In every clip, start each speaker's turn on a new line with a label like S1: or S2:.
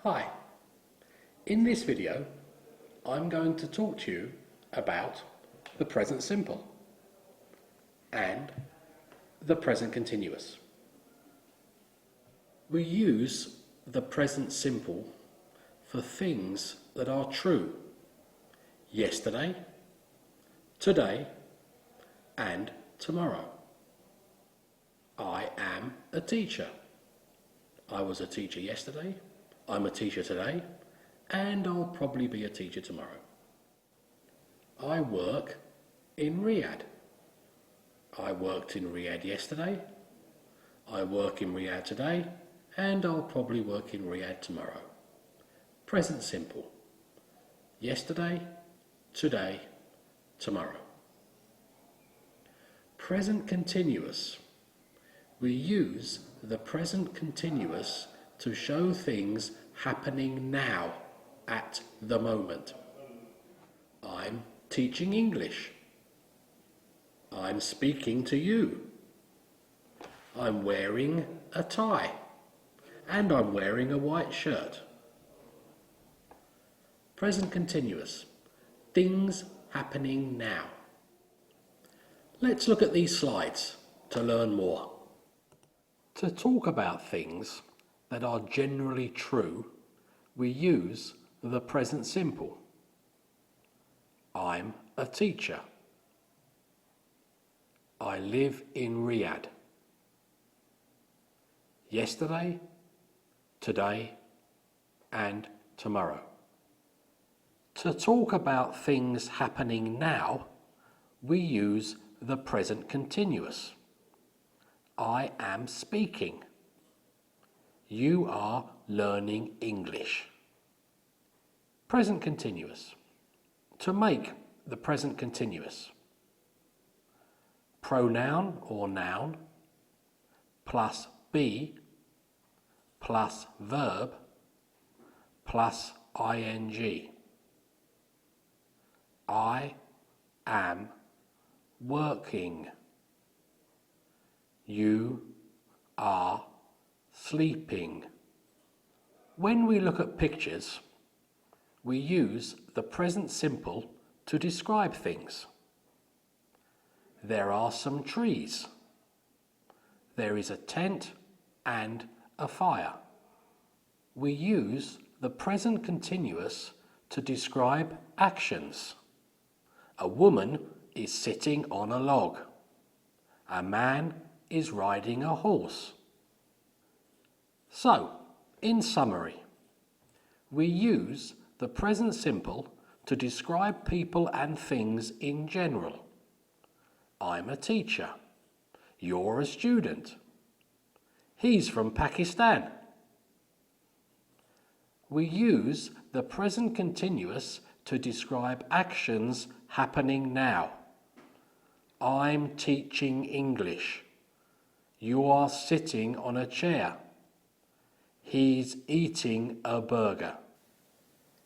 S1: Hi, in this video I'm going to talk to you about the present simple and the present continuous. We use the present simple for things that are true yesterday, today and tomorrow. I am a teacher. I was a teacher yesterday, I'm a teacher today, and I'll probably be a teacher tomorrow. I work in Riyadh. I worked in Riyadh yesterday, I work in Riyadh today, and I'll probably work in Riyadh tomorrow. Present simple. Yesterday, today, tomorrow. Present continuous. We use the present continuous to show things happening now, at the moment. I'm teaching English. I'm speaking to you. I'm wearing a tie. And I'm wearing a white shirt. Present continuous. Things happening now. Let's look at these slides to learn more. To talk about things that are generally true, we use the present simple. I'm a teacher. I live in Riyadh. Yesterday, today, and tomorrow. To talk about things happening now, we use the present continuous. I am speaking. You are learning English. Present continuous. To make the present continuous. Pronoun or noun plus be plus verb plus ing. I am working. You are sleeping. When we look at pictures, we use the present simple to describe things. There are some trees. There is a tent and a fire. We use the present continuous to describe actions. A woman is sitting on a log. A man is riding a horse. So, in summary, we use the present simple to describe people and things in general. I'm a teacher. You're a student. He's from Pakistan. We use the present continuous to describe actions happening now. I'm teaching English. You are sitting on a chair. He's eating a burger.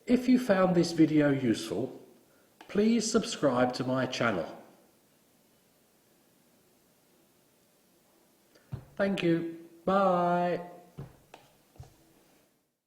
S1: If you found this video useful, please subscribe to my channel. Thank you. Bye.